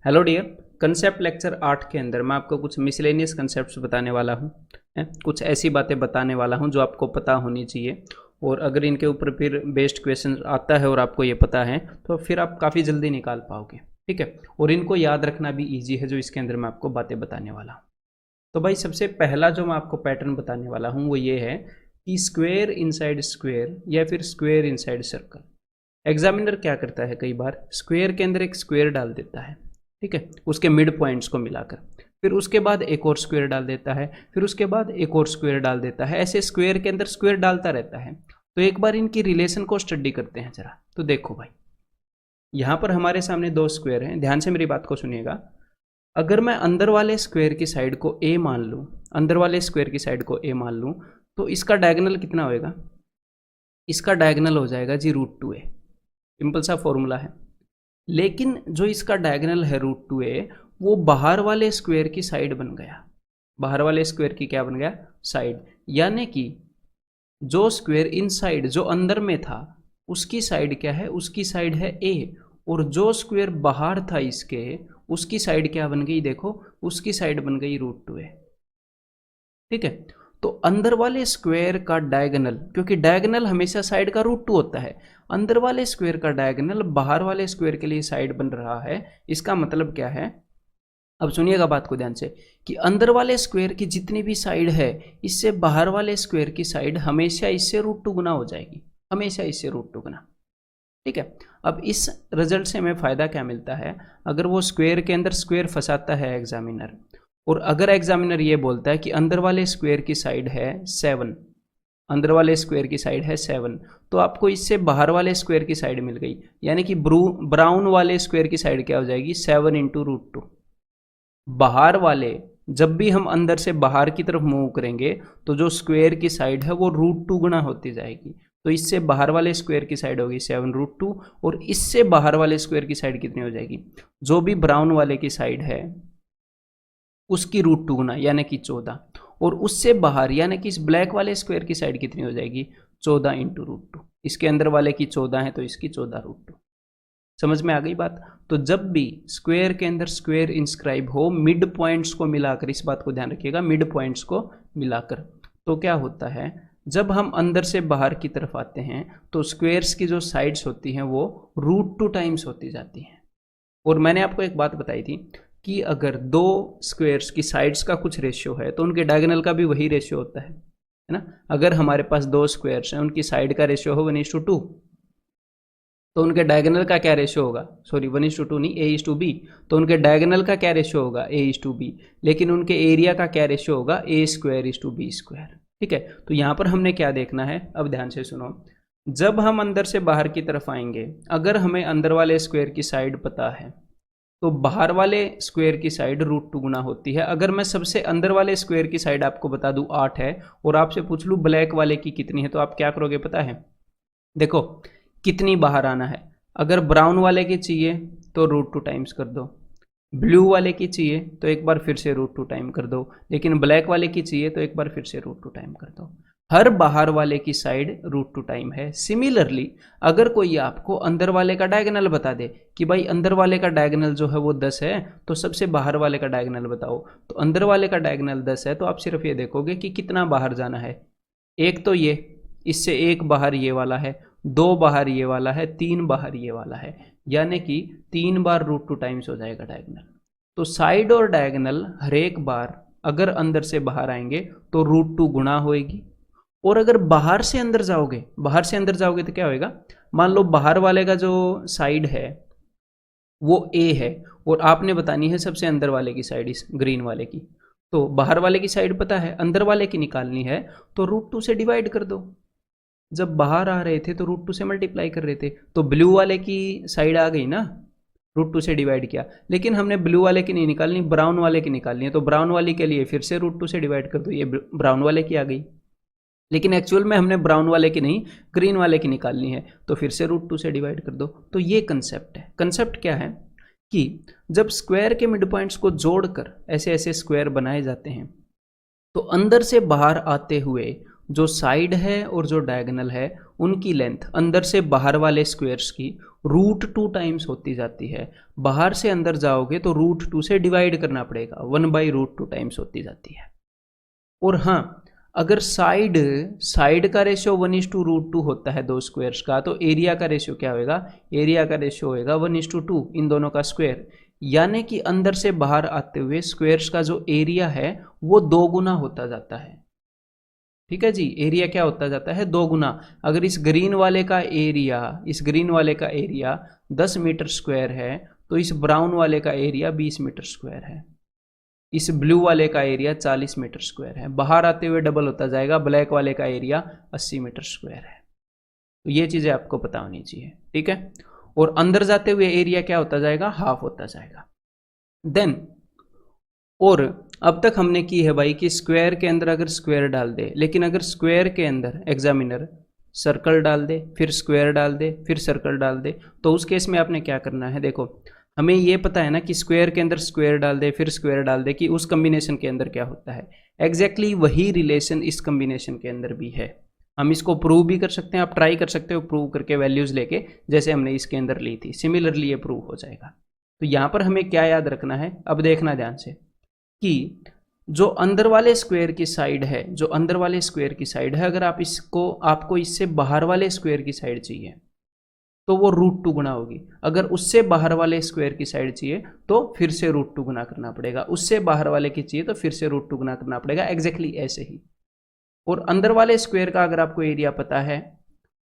Hello dear. Concept lecture 8 के अंदर मैं आपको कुछ मिसलेनियस कंसेप्ट्स बताने वाला हूँ। कुछ ऐसी बातें बताने वाला हूँ जो आपको पता होनी चाहिए, और अगर इनके ऊपर फिर बेस्ड क्वेश्चन आता है और आपको ये पता है तो फिर आप काफ़ी जल्दी निकाल पाओगे। ठीक है, और इनको याद रखना भी ईजी है जो इसके अंदर मैं आपको बातें बताने वाला हूँ। तो भाई सबसे पहला जो मैं आपको पैटर्न बताने वाला हूँ वो ये है कि स्क्वेयर इनसाइड स्क्वेयर या फिर स्क्वेयर इनसाइड सर्कल। एग्जामिनर क्या करता है, कई बार स्क्वेयर के अंदर एक स्क्वेयर डाल देता है, ठीक है, उसके मिड पॉइंट्स को मिलाकर, फिर उसके बाद एक और स्क्वेयर डाल देता है, फिर उसके बाद एक और स्क्वेयर डाल देता है, ऐसे स्क्वेयर के अंदर स्क्वेयर डालता रहता है। तो एक बार इनकी रिलेशन को स्टडी करते हैं जरा। तो देखो भाई, यहाँ पर हमारे सामने दो स्क्वेयर हैं, ध्यान से मेरी बात को सुनिएगा। अगर मैं अंदर वाले स्क्वेयर की साइड को ए मान लूँ, अंदर वाले स्क्वेयर की साइड को ए मान लूँ, तो इसका डायगोनल कितना होएगा? इसका डायगोनल हो जाएगा जी √2a। सिंपल सा फॉर्मूला है। लेकिन जो इसका डायगोनल है √2a, वो बाहर वाले स्क्वायर की साइड बन गया। बाहर वाले स्क्वायर की क्या बन गया? साइड। यानी कि जो स्क्वायर इनसाइड जो अंदर में था उसकी साइड क्या है? उसकी साइड है a, और जो स्क्वायर बाहर था इसके उसकी साइड क्या बन गई? देखो, उसकी साइड बन गई √2a। ठीक है, तो अंदर वाले स्क्वायर का डायगोनल, क्योंकि डायगोनल हमेशा साइड का √2 होता है, अंदर वाले स्क्वायर का डायगोनल बाहर वाले स्क्वायर के लिए साइड बन रहा है। इसका मतलब क्या है? अब सुनिएगा बात को ध्यान से, कि अंदर वाले स्क्वायर की जितनी भी साइड है इससे बाहर वाले स्क्वायर की साइड हमेशा इससे √2 गुना हो जाएगी, हमेशा इससे √2 गुना। ठीक है, अब इस रिजल्ट से हमें फ़ायदा क्या मिलता है? अगर वो स्क्वायर के अंदर स्क्वायर फंसाता है एग्जामिनर, और अगर एग्जामिनर ये बोलता है कि अंदर वाले स्क्वायर की साइड है 7, अंदर वाले स्क्वायर की साइड है 7, तो आपको इससे बाहर वाले स्क्वायर की साइड मिल गई। यानी कि ब्राउन वाले स्क्वायर की साइड क्या हो जाएगी? 7 × √2। बाहर वाले, जब भी हम अंदर से बाहर की तरफ मूव करेंगे तो जो स्क्वायर की साइड है वो √2 गुना होती जाएगी। तो इससे बाहर वाले स्क्वायर की साइड होगी 7 √2, और इससे बाहर वाले स्क्वायर की साइड कितनी हो जाएगी? जो भी ब्राउन वाले की साइड है उसकी √2 गुना, यानी कि 14, और उससे बाहर यानी कि इस ब्लैक वाले स्क्वायर की साइड कितनी हो जाएगी? 14 × √2। इसके अंदर वाले की 14 है तो इसकी 14 √2। समझ में आ गई बात? तो जब भी स्क्वायर के अंदर स्क्वायर इंस्क्राइब हो, मिड पॉइंट्स को मिलाकर, इस बात को ध्यान रखिएगा, मिड पॉइंट्स को मिलाकर, तो क्या होता है? जब हम अंदर से बाहर की तरफ आते हैं तो स्क्वायर्स की जो साइड्स होती हैं वो √2 टाइम्स होती जाती हैं। और मैंने आपको एक बात बताई थी कि अगर दो स्क्वायर्स की साइड्स का कुछ रेशियो है तो उनके डायगोनल का भी वही रेशियो होता है ना। अगर हमारे पास दो स्क्वायर्स हैं, उनकी साइड का रेशियो हो 1:2, तो उनके डायगोनल का क्या रेशियो होगा? सॉरी, 1:2 नहीं, A:B। तो उनके डायगोनल का क्या रेशियो होगा? A:B। लेकिन उनके एरिया का क्या रेशियो होगा? A²:B²। ठीक है, तो यहाँ पर हमने क्या देखना है? अब ध्यान से सुनो। जब हम अंदर से बाहर की तरफ आएंगे, अगर हमें अंदर वाले स्क्वायर की साइड पता है तो बाहर वाले स्क्वायर की साइड √2 गुना होती है। अगर मैं सबसे अंदर वाले स्क्वायर की साइड आपको बता दूं 8 है, और आपसे पूछ लूँ ब्लैक वाले की कितनी है, तो आप क्या करोगे पता है? देखो कितनी बाहर आना है। अगर ब्राउन वाले की चाहिए तो √2 टाइम्स कर दो, ब्लू वाले की चाहिए तो एक बार फिर से √2 टाइम कर दो, लेकिन ब्लैक वाले की चाहिए तो एक बार फिर से √2 टाइम कर दो। हर बाहर वाले की साइड √2 टाइम है। सिमिलरली अगर कोई आपको अंदर वाले का डायगोनल बता दे कि भाई अंदर वाले का डायगोनल जो है वो 10 है, तो सबसे बाहर वाले का डायगोनल बताओ, तो अंदर वाले का डायगोनल 10 है, तो आप सिर्फ ये देखोगे कि कितना बाहर जाना है। एक तो ये, इससे एक बाहर ये वाला है, 2 बाहर ये वाला है, 3 बाहर ये वाला है, यानी कि 3 बार √2 टाइम्स हो जाएगा डायगोनल। तो साइड और डायगोनल हर एक बार अगर अंदर से बाहर आएंगे तो √2 गुना होएगी। और अगर बाहर से अंदर जाओगे, बाहर से अंदर जाओगे तो क्या होएगा? मान लो बाहर वाले का जो साइड है वो A है, और आपने बतानी है सबसे अंदर वाले की साइड, इस ग्रीन वाले की। तो बाहर वाले की साइड पता है, अंदर वाले की निकालनी है, तो √2 से डिवाइड कर दो। जब बाहर आ रहे थे तो √2 से मल्टीप्लाई कर रहे थे, तो ब्लू वाले की साइड आ गई ना, √2 से डिवाइड किया। लेकिन हमने ब्लू वाले की नहीं निकालनी, ब्राउन वाले की निकालनी है, तो ब्राउन वाले के लिए फिर से √2 से डिवाइड कर दो, ये ब्राउन वाले की आ गई। लेकिन एक्चुअल में हमने ब्राउन वाले की नहीं, ग्रीन वाले की निकालनी है, तो फिर से √2 से डिवाइड कर दो। तो ये कंसेप्ट है। कंसेप्ट क्या है कि जब स्क्वायर के मिड पॉइंट्स को जोड़कर ऐसे ऐसे स्क्वायर बनाए जाते हैं, तो अंदर से बाहर आते हुए जो साइड है और जो डायगोनल है उनकी लेंथ अंदर से बाहर वाले स्क्वायर्स की √2 टाइम्स होती जाती है। बाहर से अंदर जाओगे तो √2 से डिवाइड करना पड़ेगा, 1/√2 टाइम्स होती जाती है। और हाँ, अगर साइड का रेशियो 1:√2 होता है दो स्क्वायर्स का, तो एरिया का रेशियो क्या होएगा? एरिया का रेशियो होएगा 1:2 इन दोनों का स्क्वायर। यानी कि अंदर से बाहर आते हुए स्क्वायर्स का जो एरिया है वो 2 गुना होता जाता है। ठीक है जी, एरिया क्या होता जाता है? 2 गुना। अगर इस ग्रीन वाले का एरिया 10 मीटर स्क्वायर है तो इस ब्राउन वाले का एरिया 20 मीटर स्क्वायर है। इस ब्लू वाले का एरिया 40 मीटर स्क्वायर है। बाहर आते हुए डबल होता जाएगा, ब्लैक वाले का एरिया 80 मीटर स्क्वायर है। तो ये चीज़ें आपको पता होनी चाहिए, ठीक है। और अंदर जाते हुए एरिया क्या होता जाएगा? हाफ होता जाएगा। देन और अब तक हमने की है भाई कि स्क्वायर के अंदर अगर स्क्वायर डाल दे, लेकिन अगर स्क्वायर के अंदर एग्जामिनर सर्कल डाल दे, फिर स्क्वायर डाल दे, फिर सर्कल डाल दे, तो उस केस में आपने क्या करना है? देखो, हमें ये पता है ना कि स्क्वायर के अंदर स्क्वायर डाल दे फिर स्क्वायर डाल दे कि उस कम्बिनेशन के अंदर क्या होता है। एग्जैक्टली वही रिलेशन इस कम्बिनेशन के अंदर भी है। हम इसको प्रूव भी कर सकते हैं, आप ट्राई कर सकते हो प्रूव करके वैल्यूज लेके, जैसे हमने इसके अंदर ली थी। सिमिलरली ये प्रूव हो जाएगा। तो यहाँ पर हमें क्या याद रखना है, अब देखना ध्यान से, कि जो अंदर वाले स्क्वायर की साइड है, अगर आपको इससे बाहर वाले स्क्वायर की साइड चाहिए तो वो √2 गुना होगी। अगर उससे बाहर वाले स्क्वायर की साइड चाहिए तो फिर से √2 गुना करना पड़ेगा। उससे बाहर वाले की चाहिए तो फिर से √2 गुना करना पड़ेगा। एग्जैक्टली ऐसे ही। और अंदर वाले स्क्वायर का अगर आपको एरिया पता है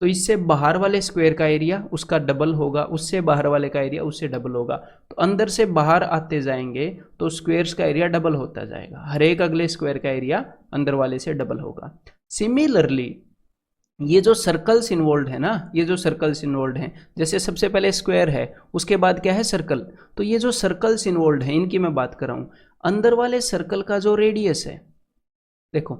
तो इससे बाहर वाले स्क्वायर का एरिया उसका डबल होगा, उससे बाहर वाले का एरिया उससे डबल होगा। तो अंदर से बाहर आते जाएंगे तो स्क्वायर्स का एरिया डबल होता जाएगा। हर एक अगले स्क्वायर का एरिया अंदर वाले से डबल होगा। सिमिलरली ये जो सर्कल्स इन्वॉल्व है ना, जैसे सबसे पहले स्क्वायर है, उसके बाद क्या है? सर्कल। तो ये जो सर्कल्स इन्वॉल्व है इनकी मैं बात कर रहा हूं। अंदर वाले सर्कल का जो रेडियस है, देखो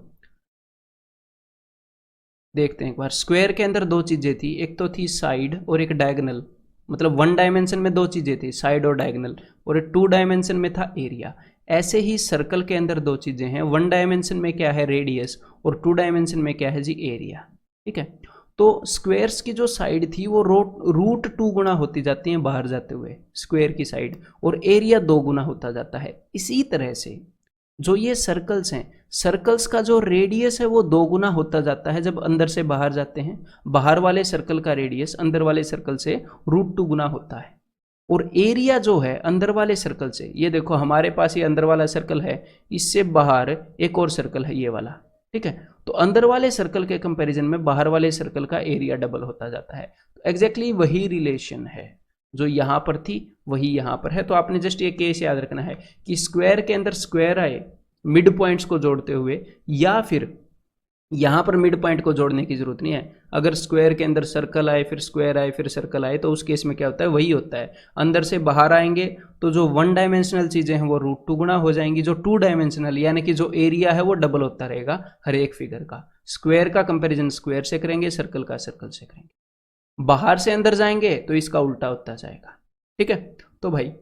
देखते हैं एक बार। स्क्वायर के अंदर दो चीजें थी, एक तो थी साइड और एक डायगोनल। मतलब 1 डायमेंशन में दो चीजें थी, साइड और डायगोनल, और 2 डायमेंशन में था एरिया। ऐसे ही सर्कल के अंदर दो चीजें हैं, 1 डायमेंशन में क्या है? रेडियस, और 2 डायमेंशन में क्या है जी? एरिया। ठीक है। तो स्क्वायर्स की जो साइड थी वो √2 गुना होती जाती है बाहर जाते हुए स्क्वायर की साइड, और एरिया 2 गुना होता जाता है। इसी तरह से जो ये सर्कल्स हैं, सर्कल्स का जो रेडियस है वो 2 गुना होता जाता है जब अंदर से बाहर जाते हैं। बाहर वाले सर्कल का रेडियस अंदर वाले सर्कल से √2 गुना होता है। और एरिया जो है अंदर वाले सर्कल से, ये देखो हमारे पास ये अंदर वाला सर्कल है, इससे बाहर एक और सर्कल है ये वाला। ठीक है। तो अंदर वाले सर्कल के कंपैरिजन में बाहर वाले सर्कल का एरिया डबल होता जाता है। तो एग्जैक्टली वही रिलेशन है जो यहाँ पर थी वही यहाँ पर है। तो आपने जस्ट ये केस याद रखना है कि स्क्वायर के अंदर स्क्वायर आए मिड पॉइंट्स को जोड़ते हुए, या फिर यहाँ पर मिड पॉइंट को जोड़ने की जरूरत नहीं है। अगर स्क्वायर के अंदर सर्कल आए फिर स्क्वायर आए फिर सर्कल आए तो उस केस में क्या होता है? वही होता है। अंदर से बाहर आएंगे तो जो 1 डायमेंशनल चीजें हैं वो √2 गुना हो जाएंगी। जो 2 डायमेंशनल यानी कि जो एरिया है वो डबल होता रहेगा हर एक फिगर का। स्क्वायर का कंपेरिजन स्क्वायर से करेंगे, सर्कल का सर्कल से करेंगे। बाहर से अंदर जाएंगे तो इसका उल्टा होता जाएगा। ठीक है। तो भाई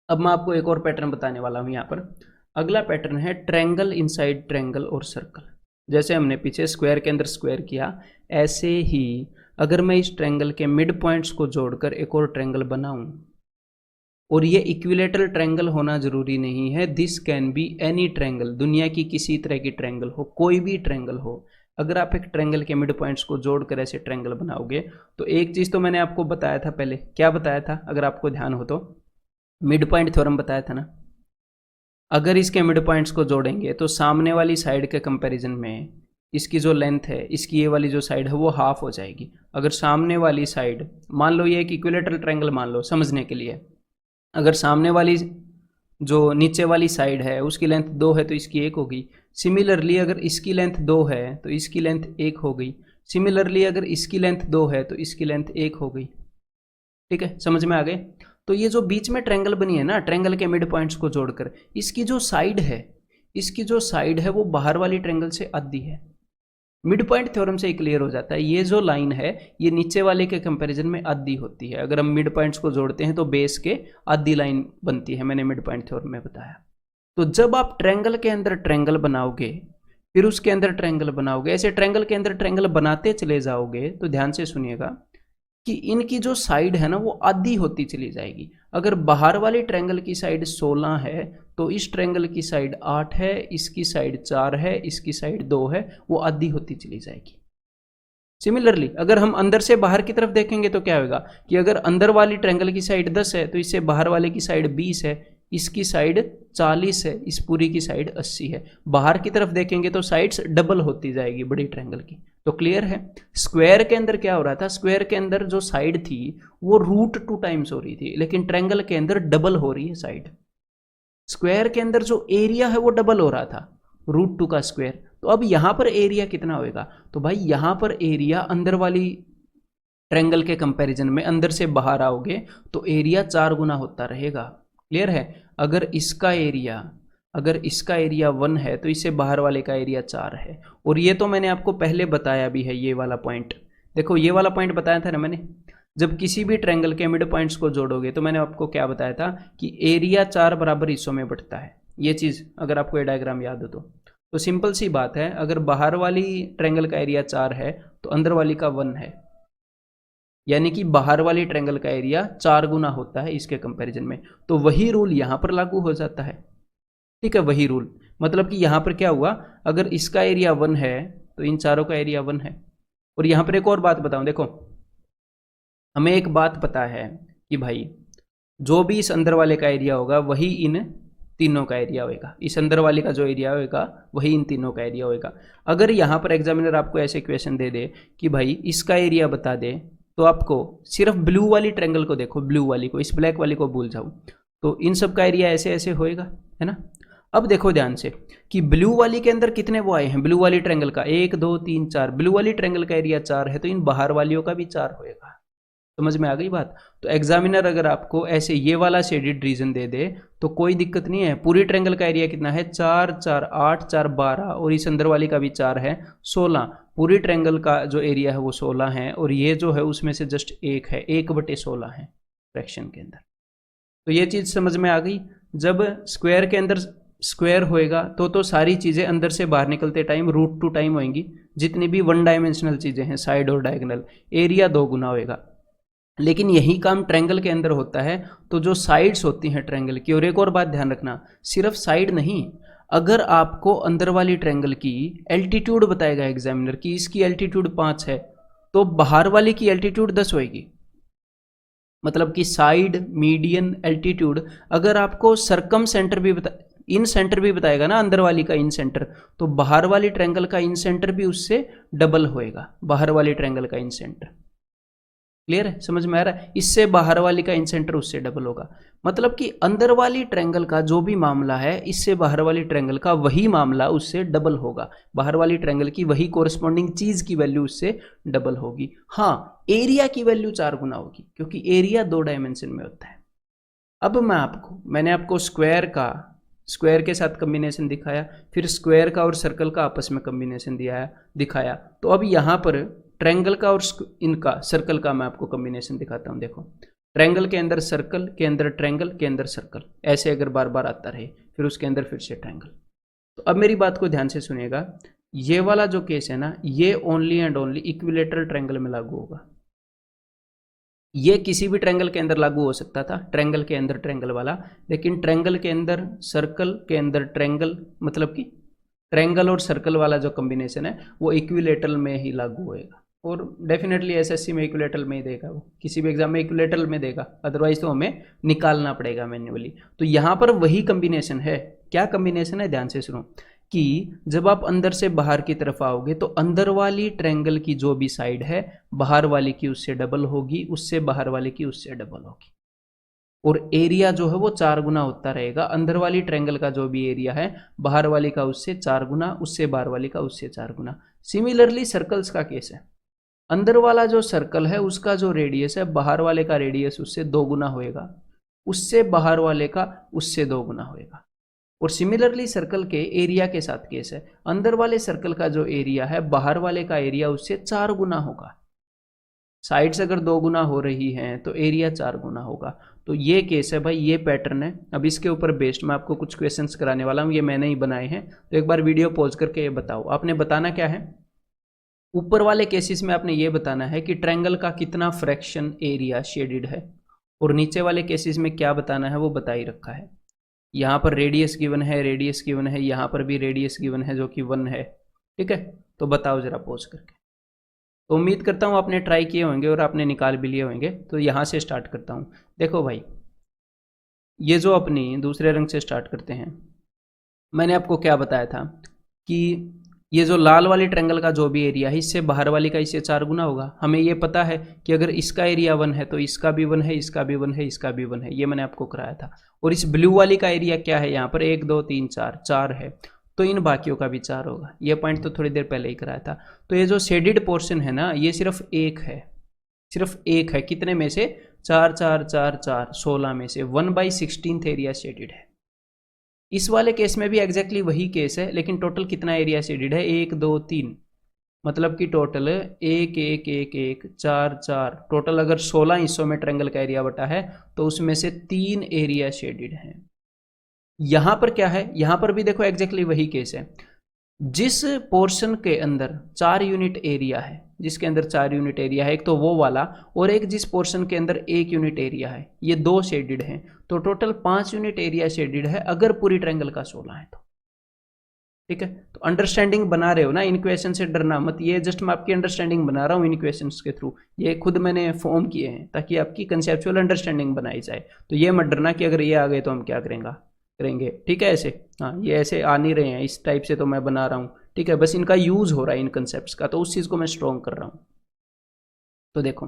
अब मैं आपको एक और पैटर्न बताने वाला हूं यहाँ पर। अगला पैटर्न है ट्रायंगल इनसाइड ट्रायंगल और सर्कल। जैसे हमने पीछे स्क्वायर के अंदर स्क्वायर किया, ऐसे ही अगर मैं इस ट्रायंगल के मिड पॉइंट्स को जोड़कर एक और ट्रायंगल बनाऊं, और ये इक्विलेटरल ट्रायंगल होना जरूरी नहीं है, this can be any triangle, दुनिया की किसी तरह की ट्रायंगल हो, कोई भी ट्रायंगल हो। अगर आप एक ट्रायंगल के मिड पॉइंट्स को जोड़कर ऐसे ट्रायंगल बनाओगे तो एक चीज़ तो मैंने आपको बताया था पहले, क्या बताया था अगर आपको ध्यान हो तो? मिड पॉइंट थ्योरम बताया था ना। अगर इसके मिड पॉइंट्स को जोड़ेंगे तो सामने वाली साइड के कंपैरिजन में इसकी जो लेंथ है, इसकी ये वाली जो साइड है वो हाफ हो जाएगी। अगर सामने वाली साइड, मान लो ये एक इक्विलेटरल ट्रायंगल मान लो समझने के लिए, अगर सामने वाली जो नीचे वाली साइड है उसकी लेंथ 2 है तो इसकी 1 होगी। सिमिलरली अगर इसकी लेंथ 2 है तो इसकी लेंथ 1 हो गई। सिमिलरली अगर इसकी लेंथ 2 है तो इसकी लेंथ 1 हो गई। ठीक है, समझ में आ गए? तो ये जो बीच में ट्रायंगल बनी है ना, ट्रायंगल के मिड पॉइंट्स को जोड़कर, इसकी जो साइड है वो बाहर वाली ट्रायंगल से आधी है। मिड पॉइंट थ्योरम से ही क्लियर हो जाता है। ये जो लाइन है ये नीचे वाले के कंपैरिजन में आधी होती है। अगर हम मिड पॉइंट्स को जोड़ते हैं तो बेस के आधी लाइन बनती है, मैंने मिड पॉइंट थ्योरम में बताया। तो जब आप ट्रायंगल के अंदर ट्रायंगल बनाओगे फिर उसके अंदर ट्रायंगल बनाओगे, ऐसे ट्रायंगल के अंदर ट्रायंगल बनाते चले जाओगे तो ध्यान से सुनिएगा कि इनकी जो साइड है ना वो आधी होती चली जाएगी। अगर बाहर वाले ट्रायंगल की साइड 16 है तो इस ट्रायंगल की साइड 8 है, इसकी साइड 4 है, इसकी साइड 2 है, वो आधी होती चली जाएगी। सिमिलरली अगर हम अंदर से बाहर की तरफ देखेंगे तो क्या होगा कि अगर अंदर वाली ट्रायंगल की साइड 10 है तो इससे बाहर वाले की साइड 20 है, इसकी साइड 40 है, इस पूरी की साइड 80 है। बाहर की तरफ देखेंगे तो साइड्स डबल होती जाएगी बड़ी ट्रायंगल की। तो क्लियर है। स्क्वायर के अंदर क्या हो रहा था, स्क्वायर के अंदर जो साइड थी वो √2 टाइम्स हो रही थी, लेकिन ट्रायंगल के अंदर डबल हो रही है साइड। स्क्वायर के अंदर जो एरिया है वो डबल हो रहा था, √2 का स्क्वायर। तो अब यहां पर एरिया कितना होएगा, तो भाई यहां पर एरिया अंदर वाली ट्रायंगल के कंपैरिजन में अंदर से बाहर आओगे तो एरिया 4 गुना होता रहेगा। क्लियर है। अगर इसका एरिया 1 है तो इससे बाहर वाले का एरिया 4 है। और ये तो मैंने आपको पहले बताया भी है, ये वाला पॉइंट देखो, ये वाला पॉइंट बताया था ना मैंने, जब किसी भी ट्रायंगल के मिड पॉइंट्स को जोड़ोगे तो मैंने आपको क्या बताया था कि एरिया 4 बराबर हिस्सों में बंटता है। ये चीज़ अगर आपको ये डायग्राम याद हो तो सिंपल सी बात है, अगर बाहर वाली ट्रायंगल का एरिया 4 है तो अंदर वाली का 1 है, यानी कि बाहर वाली ट्रायंगल का एरिया 4 गुना होता है इसके कंपैरिजन में। तो वही रूल यहां पर लागू हो जाता है। ठीक है, वही रूल मतलब कि यहां पर क्या हुआ, अगर इसका एरिया 1 है तो इन चारों का एरिया 1 है। और यहां पर एक और बात बताऊं, देखो हमें एक बात पता है कि भाई जो भी इस अंदर वाले का एरिया होगा वही इन तीनों का एरिया होएगा, इस अंदर वाले का जो एरिया होएगा वही इन तीनों का एरिया होएगा। अगर यहाँ पर एग्जामिनर आपको ऐसे क्वेश्चन दे दे कि भाई इसका एरिया बता दे, तो आपको सिर्फ ब्लू वाली ट्रायंगल को देखो, ब्लू वाली को, इस ब्लैक वाली को भूल जाओ, तो इन सब का एरिया ऐसे ऐसे होएगा, है ना। अब देखो ध्यान से कि ब्लू वाली के अंदर कितने वो आए हैं, ब्लू वाली ट्रायंगल का 1 2 3 4, ब्लू वाली ट्रायंगल का एरिया 4 है तो इन बाहर वालियों का भी 4 होएगा। समझ में आ गई बात। तो एग्जामिनर अगर आपको ऐसे ये वाला शेडेड रीजन दे दे तो कोई दिक्कत नहीं है। पूरी ट्रायंगल का एरिया कितना है, 4 4 8 4 12, और इस अंदर वाली का भी 4 है, 16। पूरी ट्रायंगल का जो एरिया है वो 16 है, और ये जो है उसमें से जस्ट 1 है, 1/16 है फ्रैक्शन के अंदर। तो ये चीज़ समझ में आ गई। जब स्क्वायर के अंदर स्क्वायर होएगा तो सारी चीज़ें अंदर से बाहर निकलते टाइम √2 टाइम होंगी, जितनी भी 1 डायमेंशनल चीज़ें हैं साइड और डायगोनल, एरिया 2 गुना होएगा। लेकिन यही काम ट्रायंगल के अंदर होता है, तो जो साइड्स होती हैं ट्रायंगल की, और एक और बात ध्यान रखना, सिर्फ साइड नहीं, अगर आपको अंदर वाली ट्रायंगल की एल्टीट्यूड बताएगा एग्जामिनर कि इसकी एल्टीट्यूड 5 है तो बाहर वाली की एल्टीट्यूड 10 होएगी। मतलब कि साइड, मीडियन, एल्टीट्यूड अगर आपको सरकम सेंटर भी इन सेंटर भी बताएगा ना, अंदर वाली का इन सेंटर, तो बाहर वाली ट्रायंगल का इन सेंटर भी उससे डबल होएगा, बाहर वाली ट्रायंगल का इन सेंटर। क्लियर है, समझ में आ रहा है। इससे बाहर वाली का इन सेंटर उससे डबल होगा। मतलब कि अंदर वाली ट्रायंगल का जो भी मामला है इससे बाहर वाली ट्रायंगल का वही मामला उससे डबल होगा, बाहर वाली ट्रायंगल की वही कोरस्पॉन्डिंग चीज की वैल्यू उससे डबल होगी। हाँ, एरिया की वैल्यू 4 गुना होगी, क्योंकि एरिया 2 डायमेंशन में होता है। अब मैंने आपको स्क्वायर के साथ कम्बिनेशन दिखाया, फिर स्क्वायर का और सर्कल का आपस में कम्बिनेशन दिखाया। तो अब यहाँ पर ट्रायंगल का और इनका सर्कल का मैं आपको कॉम्बिनेशन दिखाता हूँ। देखो, ट्रायंगल के अंदर सर्कल, के अंदर ट्रायंगल, के अंदर सर्कल, ऐसे अगर बार बार आता रहे, फिर उसके अंदर फिर से ट्रायंगल। तो अब मेरी बात को ध्यान से सुनिएगा, ये वाला जो केस है ना, ये only and only equilateral triangle में लागू होगा। ये किसी भी ट्रायंगल के अंदर लागू हो सकता था, ट्रायंगल के अंदर ट्रायंगल वाला, लेकिन ट्रायंगल के अंदर सर्कल, के अंदर ट्रायंगल, मतलब कि ट्रायंगल और सर्कल वाला जो कॉम्बिनेशन है वो इक्विलेटरल में ही लागू होएगा। और डेफिनेटली एसएससी में इक्विलेटरल में ही देगा, वो किसी भी एग्जाम में इक्विलेटरल में देगा, अदरवाइज तो हमें निकालना पड़ेगा मैन्युअली। तो यहाँ पर वही कॉम्बिनेशन है। क्या कॉम्बिनेशन है, ध्यान से सुनो, कि जब आप अंदर से बाहर की तरफ आओगे तो अंदर वाली ट्रायंगल की जो भी साइड है बाहर वाले की उससे डबल होगी, उससे बाहर वाले की उससे डबल होगी, और एरिया जो है वो 4 गुना होता रहेगा। अंदर वाली ट्रायंगल का जो भी एरिया है बाहर वाली का उससे 4 गुना, उससे बाहर वाली का उससे 4 गुना। सिमिलरली सर्कल्स का केस है, अंदर वाला जो सर्कल है उसका जो रेडियस है बाहर वाले का रेडियस उससे 2 गुना होएगा, उससे बाहर वाले का उससे 2 गुना होएगा। और सिमिलरली सर्कल के एरिया के साथ केस है, अंदर वाले सर्कल का जो एरिया है बाहर वाले का एरिया उससे 4 गुना होगा। साइड्स अगर 2 गुना हो रही हैं तो एरिया 4 गुना होगा। तो ये केस है भाई, ये पैटर्न है। अब इसके ऊपर बेस्ड मैं आपको कुछ क्वेश्चंस कराने वाला हूँ, ये मैंने ही बनाए हैं। तो एक बार वीडियो पॉज करके ये बताओ, आपने बताना क्या है। ऊपर वाले केसेस में आपने ये बताना है कि ट्रायंगल का कितना फ्रैक्शन एरिया शेडेड है, और नीचे वाले केसेस में क्या बताना है वो बता ही रखा है। यहाँ पर रेडियस गिवन है, रेडियस गिवन है, यहाँ पर भी रेडियस गिवन है जो कि 1 है। ठीक है, तो बताओ जरा पॉज करके। तो उम्मीद करता हूँ आपने ट्राई किए होंगे और आपने निकाल भी लिए होंगे। तो यहाँ से स्टार्ट करता हूँ। देखो भाई, ये जो अपनी दूसरे रंग से स्टार्ट करते हैं, मैंने आपको क्या बताया था कि ये जो लाल वाली ट्रायंगल का जो भी एरिया है, इससे बाहर वाली का इससे 4 गुना होगा। हमें ये पता है कि अगर इसका एरिया 1 है तो इसका भी 1 है, इसका भी 1 है, इसका भी 1 है, ये मैंने आपको कराया था। और इस ब्लू वाली का एरिया क्या है, यहाँ पर 1 2 3 4 4 है, तो इन बाकियों का भी 4 होगा। ये पॉइंट तो थोड़ी देर पहले ही कराया था। तो ये जो शेडेड पोर्शन है ना, ये सिर्फ एक है, सिर्फ एक है। कितने में से? 4 4 4 4 16 में से 1/16 एरिया शेडेड है। इस वाले केस में भी एग्जैक्टली वही केस है, लेकिन टोटल कितना एरिया शेडेड है? 1 2 3, मतलब कि टोटल 1 1 1 1 4 4, टोटल अगर 16 हिस्सों में ट्रायंगल का एरिया बटा है तो उसमें से 3 एरिया शेडेड है। यहां पर क्या है, यहां पर भी देखो एग्जैक्टली वही केस है। जिस पोर्शन के अंदर 4 यूनिट एरिया है, जिसके अंदर 4 यूनिट एरिया है, एक तो वो वाला, और एक जिस पोर्शन के अंदर 1 यूनिट एरिया है, ये 2 शेडेड हैं। तो टोटल 5 यूनिट एरिया शेडेड है अगर पूरी ट्रायंगल का 16 है तो। ठीक है, तो अंडरस्टैंडिंग बना रहे हो ना, इन क्वेश्चन से डरना मत। ये जस्ट मैं आपकी अंडरस्टैंडिंग बना रहा हूँ इन क्वेश्चंस के थ्रू, ये खुद मैंने फॉर्म किए हैं ताकि आपकी कंसेप्चुअल अंडरस्टैंडिंग बनाई जाए। तो ये मत डरना कि अगर ये आ गए तो हम क्या करेंगे। ठीक है, ऐसे हाँ, ये ऐसे आ नहीं रहे हैं, इस टाइप से तो मैं बना रहा हूँ। ठीक है, बस इनका यूज हो रहा है इन कंसेप्ट्स का, तो उस चीज को मैं स्ट्रॉन्ग कर रहा हूँ। तो देखो,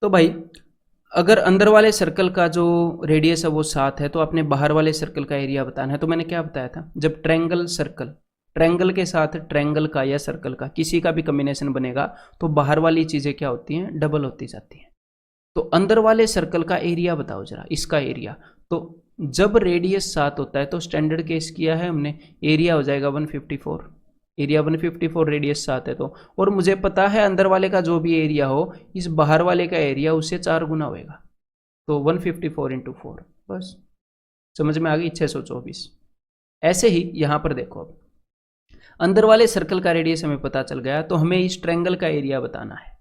तो भाई अगर अंदर वाले सर्कल का जो रेडियस है वो 7 है, तो आपने बाहर वाले सर्कल का एरिया बताना है। तो मैंने क्या बताया था, जब ट्रायंगल के साथ ट्रायंगल का या सर्कल का किसी का भी कॉम्बिनेशन बनेगा तो बाहर वाली चीजें क्या होती हैं? डबल होती जाती हैं। तो अंदर वाले सर्कल का एरिया बताओ जरा, इसका एरिया। तो जब रेडियस 7 होता है तो स्टैंडर्ड केस किया है हमने, एरिया हो जाएगा 154, एरिया 154, रेडियस 7 है तो। और मुझे पता है अंदर वाले का जो भी एरिया हो, इस बाहर वाले का एरिया उससे 4 गुना होएगा। तो 154 × 4, बस समझ में आ गई, 624। ऐसे ही यहां पर देखो, अब अंदर वाले सर्कल का रेडियस हमें पता चल गया, तो हमें इस ट्रायंगल का एरिया बताना है।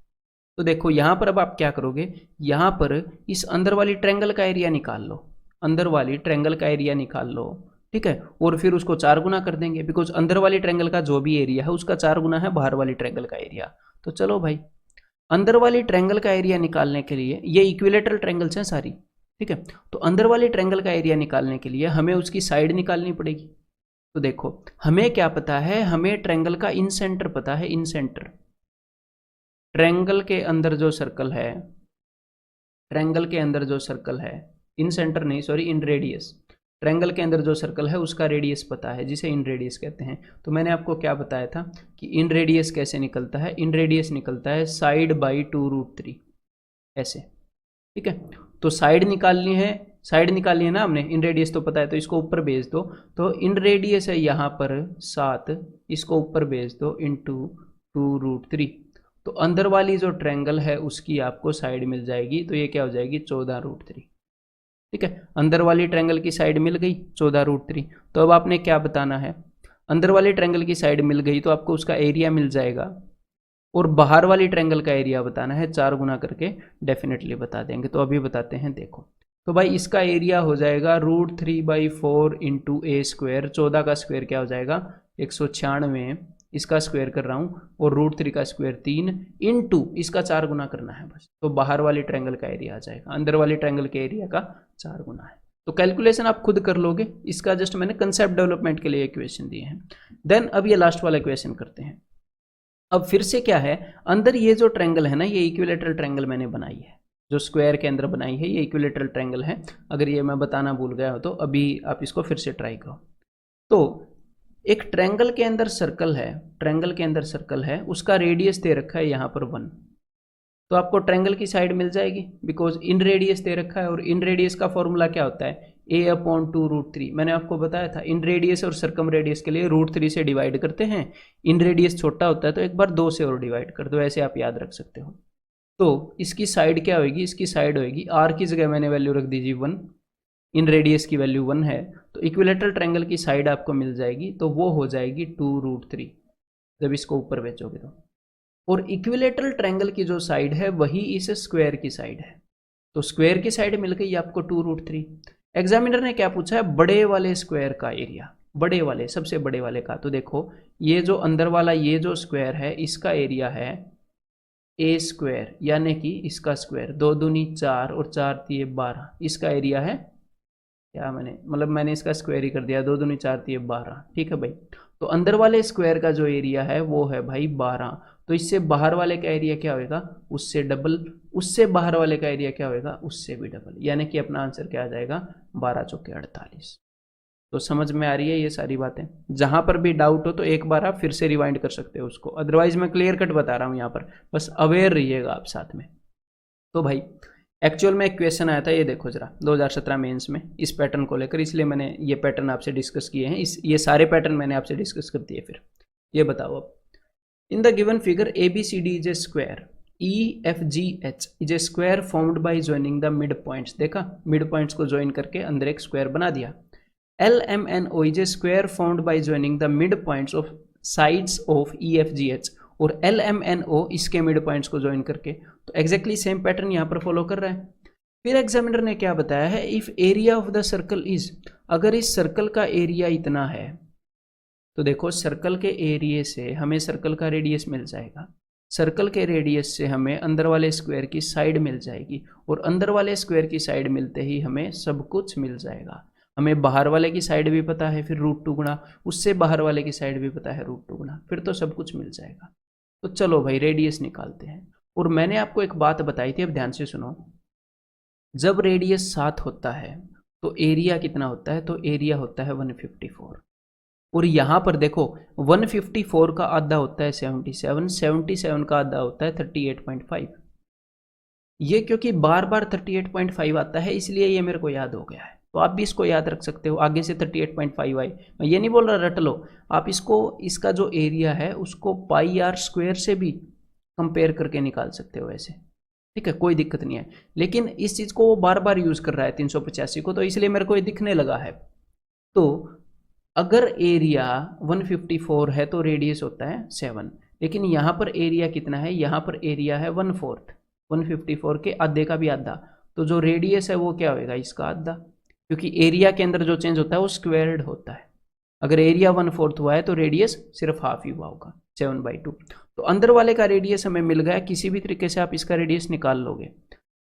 तो देखो यहां पर अब आप क्या करोगे, यहां पर इस अंदर वाली ट्रायंगल का एरिया निकाल लो, अंदर वाली ट्रायंगल का एरिया निकाल लो। ठीक है, और फिर उसको 4 गुना कर देंगे, बिकॉज अंदर वाली ट्रायंगल का जो भी एरिया है उसका 4 गुना है बाहर वाली ट्रायंगल का एरिया। तो चलो भाई, अंदर वाली ट्रायंगल का एरिया निकालने के लिए, ये इक्विलेटरल ट्रायंगल्स हैं सारी। ठीक है, तो अंदर वाली ट्रायंगल का एरिया निकालने के लिए हमें उसकी साइड निकालनी पड़ेगी। तो देखो हमें क्या पता है, हमें ट्रायंगल का इन सेंटर पता है, इन सेंटर। ट्रायंगल के अंदर जो सर्कल है, ट्रायंगल के अंदर जो सर्कल है, इन सेंटर नहीं, सॉरी, इन रेडियस। ट्रायंगल के अंदर जो सर्कल है उसका रेडियस पता है, जिसे इन रेडियस कहते हैं। तो मैंने आपको क्या बताया था कि इन रेडियस कैसे निकलता है, इन रेडियस निकलता है साइड बाई 2√3, ऐसे। ठीक है, तो साइड निकालनी है ना हमने, इन रेडियस तो पता है, तो इसको ऊपर भेज दो। तो इन रेडियस है यहाँ पर 7, इसको ऊपर भेज दो इंटू 2√3। तो अंदर वाली जो ट्रायंगल है उसकी आपको साइड मिल जाएगी, तो ये क्या हो जाएगी, 14√3। ठीक है, अंदर वाली ट्रायंगल की साइड मिल गई 14√3। तो अब आपने क्या बताना है, अंदर वाली ट्रायंगल की साइड मिल गई तो आपको उसका एरिया मिल जाएगा, और बाहर वाली ट्रायंगल का एरिया बताना है, 4 गुना करके डेफिनेटली बता देंगे। तो अभी बताते हैं, देखो। तो भाई इसका एरिया हो जाएगा √3/4 × a²। 14 का स्क्वायर क्या हो जाएगा, 196, इसका स्क्वायर कर रहा हूँ, और √3 का स्क्वायर 3 इंटू इसका 4 गुना करना है बस। तो बाहर वाली ट्रायंगल का एरिया आ जाएगा, अंदर वाली ट्रायंगल के एरिया का 4 गुना है। तो कैलकुलेशन आप खुद कर लोगे, इसका जस्ट मैंने कंसेप्ट डेवलपमेंट के लिए इक्वेशन दिए हैं। देन अब ये लास्ट वाला इक्वेशन करते हैं। अब फिर से क्या है, अंदर ये जो ट्रायंगल है ना, ये इक्विलेटरल ट्रायंगल मैंने बनाई है, जो स्क्वायर के अंदर बनाई है, ये इक्विलेटरल ट्रायंगल है। अगर ये मैं बताना भूल गया हो तो अभी आप इसको फिर से ट्राई करो। तो एक ट्रायंगल के अंदर सर्कल है, ट्रायंगल के अंदर सर्कल है, उसका रेडियस दे रखा है यहाँ पर 1। तो आपको ट्रायंगल की साइड मिल जाएगी, बिकॉज इन रेडियस दे रखा है, और इन रेडियस का फॉर्मूला क्या होता है, a/2√3। मैंने आपको बताया था, इन रेडियस और सर्कम रेडियस के लिए √3 से डिवाइड करते हैं। इन रेडियस छोटा होता है तो एक बार 2 से और डिवाइड कर दो, ऐसे आप याद रख सकते हो। तो इसकी साइड क्या होगी, इसकी साइड होगी आर की जगह मैंने वैल्यू रख दीजिए 1, इन रेडियस की वैल्यू 1 है, तो इक्विलेटरल ट्रायंगल की साइड आपको मिल जाएगी, तो वो हो जाएगी 2√3 जब इसको ऊपर बेचोगे तो। और इक्विलेटरल ट्रायंगल की जो साइड है वही इस स्क्वायर की साइड है, तो स्क्वायर की साइड मिल गई आपको 2√3। एग्जामिनर ने क्या पूछा है, बड़े वाले स्क्वायर का एरिया, बड़े वाले सबसे बड़े वाले का। तो देखो ये जो अंदर वाला ये जो स्क्वायर है इसका एरिया है ए स्क्वायर, यानी कि इसका स्क्वायर 2 दूनी 4 और 4 तिये 12, इसका एरिया है क्या, मैंने इसका स्क्वायर ही कर दिया, 2 दूनी 4 तिये 12, ठीक है भाई। तो अंदर वाले स्क्वायर का जो एरिया है वो है भाई 12, तो इससे बाहर वाले का एरिया क्या होगा, उससे डबल, उससे बाहर वाले का एरिया क्या होगा, उससे भी डबल, यानी कि अपना आंसर क्या आ जाएगा 12 चौके 48। तो समझ में आ रही है ये सारी बातें। जहां पर भी डाउट हो तो एक बार आप फिर से रिवाइंड कर सकते हो उसको, अदरवाइज मैं क्लियर कट बता रहा हूं यहाँ पर, बस अवेयर रहिएगा आप साथ में। तो भाई एक्चुअल में एक क्वेश्चन आया था, ये देखो जरा 2017 मेंस में इस पैटर्न को लेकर, इसलिए मैंने ये पैटर्न आपसे डिस्कस किए हैं, ये सारे पैटर्न मैंने आपसे डिस्कस कर दिए। फिर ये बताओ अब, in the given figure ABCD is a square, EFGH is a square formed by joining the mid points, देखा मिड पॉइंट्स को ज्वाइन करके अंदर एक स्क्वायर बना दिया। LMNO is a square formed by joining the mid points of sides of EFGH, और LMNO इसके mid points को ज्वाइन करके, तो एग्जैक्टली सेम पैटर्न यहाँ पर फॉलो कर रहा है। फिर एग्जामिनर ने क्या बताया है, if area of the circle is, अगर इस सर्कल का एरिया इतना है, तो देखो सर्कल के एरिया से हमें सर्कल का रेडियस मिल जाएगा, सर्कल के रेडियस से हमें अंदर वाले स्क्वायर की साइड मिल जाएगी, और अंदर वाले स्क्वायर की साइड मिलते ही हमें सब कुछ मिल जाएगा। हमें बाहर वाले की साइड भी पता है, फिर √2 गुना, उससे बाहर वाले की साइड भी पता है √2 गुना, फिर तो सब कुछ मिल जाएगा। तो चलो भाई रेडियस निकालते हैं। और मैंने आपको एक बात बताई थी, अब ध्यान से सुनो, जब रेडियस 7 होता है तो एरिया कितना होता है, तो एरिया होता है 154, और यहाँ पर देखो 154 का आधा होता है 77, 77 का आधा होता है 38.5। ये क्योंकि बार बार 38.5 आता है इसलिए ये मेरे को याद हो गया है, तो आप भी इसको याद रख सकते हो, आगे से 38.5 आए, मैं ये नहीं बोल रहा रट लो, आप इसको, इसका जो एरिया है उसको πr² से भी कंपेयर करके निकाल सकते हो ऐसे, ठीक है, कोई दिक्कत नहीं है। लेकिन इस चीज़ को वो बार बार यूज़ कर रहा है 385 को, तो इसलिए मेरे को ये दिखने लगा है। तो अगर एरिया 154 है तो रेडियस होता है 7, लेकिन यहाँ पर एरिया कितना है, यहाँ पर एरिया है 1/4, 154 के आधे का भी आधा, तो जो रेडियस है वो क्या होगा, इसका आधा, क्योंकि एरिया के अंदर जो चेंज होता है वो स्क्वायर्ड होता है। अगर एरिया 1/4 हुआ है तो रेडियस सिर्फ हाफ ही हुआ होगा, 7/2। तो अंदर वाले का रेडियस हमें मिल गया, किसी भी तरीके से आप इसका रेडियस निकाल लोगे।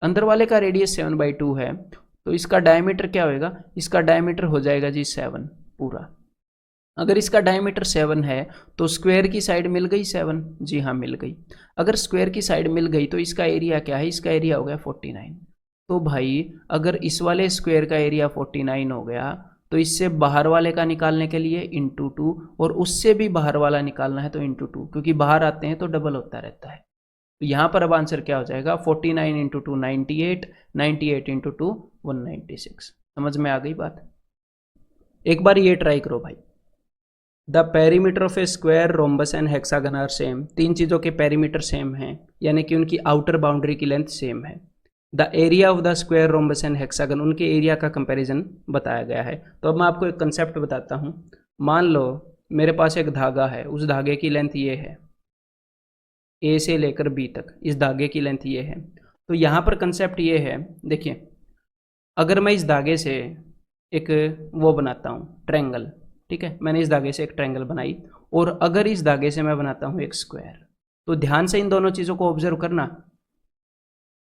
अंदर वाले का रेडियस 7/2 है, तो इसका डायमीटर क्या होगा, इसका डायमीटर हो जाएगा जी 7 पूरा। अगर इसका डायमीटर 7 है तो स्क्वायर की साइड मिल गई 7, जी हाँ मिल गई। अगर स्क्वायर की साइड मिल गई तो इसका एरिया क्या है, इसका एरिया हो गया 49। तो भाई अगर इस वाले स्क्वायर का एरिया 49 हो गया, तो इससे बाहर वाले का निकालने के लिए ×2, और उससे भी बाहर वाला निकालना है तो ×2, क्योंकि बाहर आते हैं तो डबल होता रहता है। तो यहाँ पर अब आंसर क्या हो जाएगा, 49 × 2 98, 98 × 2 196। समझ में आ गई बात। एक बार ये ट्राई करो भाई, the perimeter of a square, rhombus and hexagon are same, तीन चीज़ों के पेरीमीटर सेम हैं, यानी कि उनकी आउटर बाउंड्री की लेंथ सेम है। The area of the square, rhombus and hexagon, उनके एरिया का कंपैरिजन बताया गया है। तो अब मैं आपको एक कंसेप्ट बताता हूँ। मान लो मेरे पास एक धागा है, उस धागे की लेंथ ये है, ए से लेकर बी तक इस धागे की लेंथ ये है। तो यहाँ पर कंसेप्ट ये है, देखिए अगर मैं इस धागे से एक वो बनाता हूँ ट्रायंगल, ठीक है, मैंने इस धागे से एक ट्रायंगल बनाई, और अगर इस धागे से मैं बनाता हूँ एक स्क्वायर, तो ध्यान से इन दोनों चीज़ों को ऑब्जर्व करना,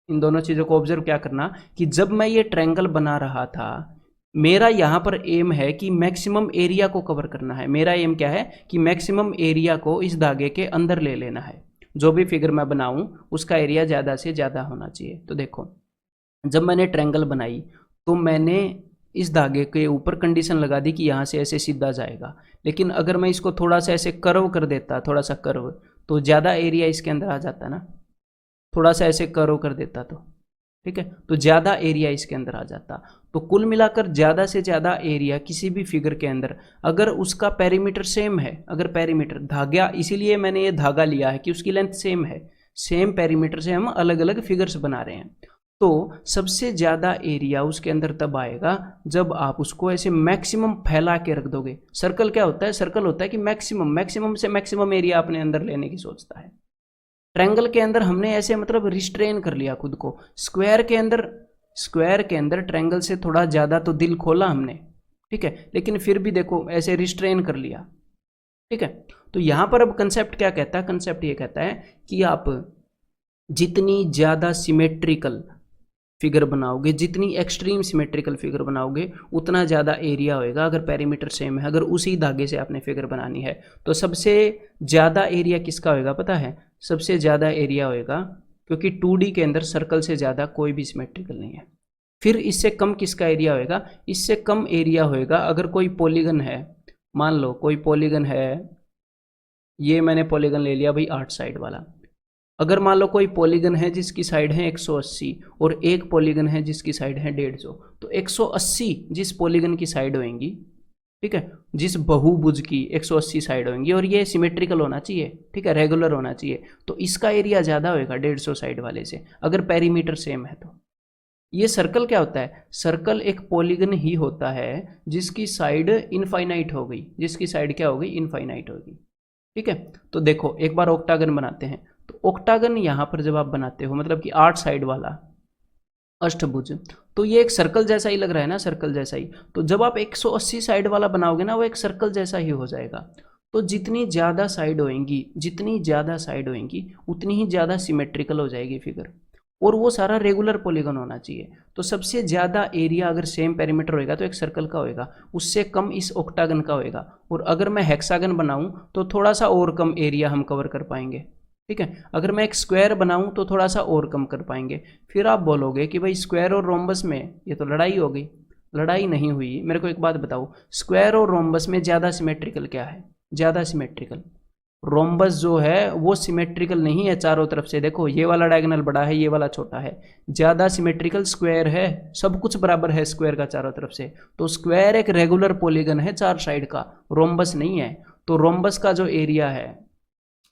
इन दोनों चीज़ों को ऑब्जर्व क्या करना कि जब मैं ये ट्रायंगल बना रहा था, मेरा यहाँ पर एम है कि मैक्सिमम एरिया को कवर करना है। मेरा एम क्या है कि मैक्सिमम एरिया को इस धागे के अंदर ले लेना है। जो भी फिगर मैं बनाऊँ उसका एरिया ज़्यादा से ज़्यादा होना चाहिए। तो देखो जब मैंने ट्रायंगल बनाई तो मैंने इस धागे के ऊपर कंडीशन लगा दी कि यहाँ से ऐसे सीधा जाएगा, लेकिन अगर मैं इसको थोड़ा सा ऐसे कर्व कर देता, थोड़ा सा कर्व, तो ज़्यादा एरिया इसके अंदर आ जाता ना, थोड़ा सा ऐसे कर्व कर देता तो, ठीक है, तो ज़्यादा एरिया इसके अंदर आ जाता। तो कुल मिलाकर ज़्यादा से ज़्यादा एरिया किसी भी फिगर के अंदर, अगर उसका पेरीमीटर सेम है, अगर पेरीमीटर धागा, इसीलिए मैंने ये धागा लिया है कि उसकी लेंथ सेम है, सेम पेरीमीटर से हम अलग अलग फिगर्स बना रहे हैं। तो सबसे ज़्यादा एरिया उसके अंदर तब आएगा जब आप उसको ऐसे मैक्सिमम फैला के रख दोगे। सर्कल क्या होता है? सर्कल होता है कि मैक्सिमम से मैक्सिमम एरिया अपने अंदर लेने की सोचता है। ट्रायंगल के अंदर हमने ऐसे मतलब रिस्ट्रेन कर लिया खुद को। स्क्वायर के अंदर ट्रायंगल से थोड़ा ज़्यादा तो दिल खोला हमने, ठीक है, लेकिन फिर भी देखो ऐसे रिस्ट्रेन कर लिया, ठीक है। तो यहाँ पर अब कंसेप्ट क्या कहता है? कंसेप्ट ये कहता है कि आप जितनी ज़्यादा सिमेट्रिकल फिगर बनाओगे, जितनी एक्सट्रीम सिमेट्रिकल फिगर बनाओगे, उतना ज़्यादा एरिया होएगा अगर पेरीमीटर सेम है। अगर उसी धागे से आपने फिगर बनानी है तो सबसे ज़्यादा एरिया किसका होएगा पता है? सबसे ज़्यादा एरिया होएगा, क्योंकि 2D के अंदर सर्कल से ज़्यादा कोई भी सिमेट्रिकल नहीं है। फिर इससे कम किसका एरिया होएगा? इससे कम एरिया होएगा अगर कोई पॉलीगन है। मान लो कोई पॉलीगन है, ये मैंने पॉलीगन ले लिया भाई 8 साइड वाला। अगर मान लो कोई पॉलीगन है जिसकी साइड है 180 और एक पॉलीगन है जिसकी साइड है 150, तो 180 जिस पॉलीगन की साइड होंगी, ठीक है, जिस बहुभुज की 180 साइड होंगी, और ये सिमेट्रिकल होना चाहिए, ठीक है, रेगुलर होना चाहिए, तो इसका एरिया ज़्यादा होएगा 150 साइड वाले से, अगर पेरीमीटर सेम है तो। ये सर्कल क्या होता है? सर्कल एक पॉलीगन ही होता है जिसकी साइड इनफाइनाइट हो गई, जिसकी साइड क्या हो गई? इनफाइनाइट होगी, ठीक है। तो देखो एक बार ऑक्टागन बनाते हैं। तो ऑक्टागन यहाँ पर जब आप बनाते हो, मतलब कि 8 साइड वाला अष्टभुज, तो ये एक सर्कल जैसा ही लग रहा है ना, सर्कल जैसा ही। तो जब आप 180 साइड वाला बनाओगे ना, वो एक सर्कल जैसा ही हो जाएगा। तो जितनी ज़्यादा साइड होएंगी, उतनी ही ज़्यादा सिमेट्रिकल हो जाएगी फिगर, और वो सारा रेगुलर पॉलीगन होना चाहिए। तो सबसे ज़्यादा एरिया अगर सेम पेरीमीटर होएगा तो एक सर्कल का होएगा, उससे कम इस ऑक्टागन का होएगा। और अगर मैं हेक्सागन बनाऊं तो थोड़ा सा और कम एरिया हम कवर कर पाएंगे, ठीक है। अगर मैं एक स्क्वायर बनाऊं तो थोड़ा सा और कम कर पाएंगे। फिर आप बोलोगे कि भाई स्क्वायर और रोम्बस में ये तो लड़ाई हो गई। लड़ाई नहीं हुई। मेरे को एक बात बताओ, स्क्वायर और रोम्बस में ज़्यादा सिमेट्रिकल क्या है? ज़्यादा सिमेट्रिकल रोम्बस जो है वो सिमेट्रिकल नहीं है चारों तरफ से। देखो ये वाला डायगोनल बड़ा है, ये वाला छोटा है। ज़्यादा सिमेट्रिकल स्क्वायर है, सब कुछ बराबर है स्क्वायर का चारों तरफ से। तो स्क्वायर एक रेगुलर पॉलीगन है 4 साइड का, रोम्बस नहीं है। तो रोम्बस का जो एरिया है,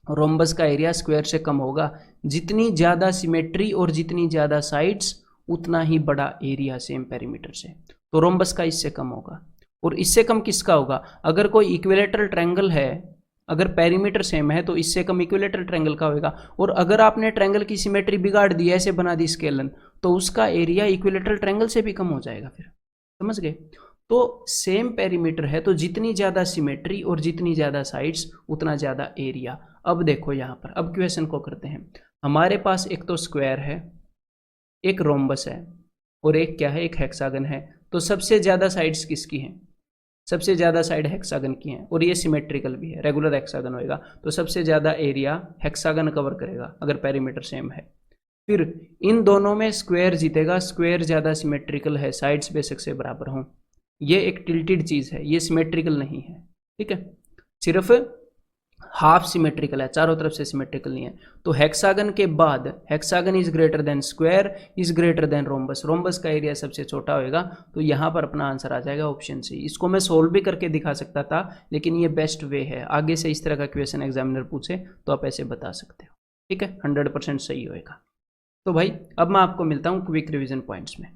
रोम्बस का एरिया स्क्वायर से कम होगा। जितनी ज़्यादा सिमेट्री और जितनी ज़्यादा साइड्स, उतना ही बड़ा एरिया सेम पेरीमीटर से। तो रोम्बस का इससे कम होगा। और इससे कम किसका होगा? अगर कोई इक्विलेटरल ट्रायंगल है, अगर पेरीमीटर सेम है तो इससे कम इक्विलेटरल ट्रायंगल का होगा। और अगर आपने ट्रायंगल की सिमेट्री बिगाड़ दी, ऐसे बना दी स्केलन, तो उसका एरिया इक्विलेटरल ट्रायंगल से भी कम हो जाएगा। फिर समझ गए? तो सेम पेरीमीटर है तो जितनी ज़्यादा सिमेट्री और जितनी ज़्यादा साइड्स, उतना ज़्यादा एरिया। अब देखो यहाँ पर, अब क्वेश्चन को करते हैं। हमारे पास एक तो स्क्वायर है, एक रोम्बस है, और एक क्या है? एक हेक्सागन है। तो सबसे ज़्यादा साइड्स किसकी हैं? सबसे ज़्यादा साइड हेक्सागन की हैं, और ये सिमेट्रिकल भी है, रेगुलर हेक्सागन होएगा। तो सबसे ज़्यादा एरिया हेक्सागन कवर करेगा अगर पेरीमीटर सेम है। फिर इन दोनों में स्क्वायर जीतेगा, स्क्वायर ज़्यादा सिमेट्रिकल है, साइड्स बेशक से बराबर हों। ये एक टिल्टेड चीज़ है, ये सिमेट्रिकल नहीं है, ठीक है, सिर्फ हाफ सिमेट्रिकल है, चारों तरफ से सिमेट्रिकल नहीं है। तो हेक्सागन के बाद hexagon is greater than square is greater than rhombus, rhombus का एरिया सबसे छोटा होएगा। तो यहाँ पर अपना आंसर आ जाएगा ऑप्शन सी। इसको मैं सोल्व भी करके दिखा सकता था, लेकिन ये बेस्ट वे है। आगे से इस तरह का क्वेश्चन एग्जामिनर पूछे तो आप ऐसे बता सकते हो, ठीक है, 100% सही होएगा। तो भाई अब मैं आपको मिलता हूँ क्विक रिविजन पॉइंट्स में।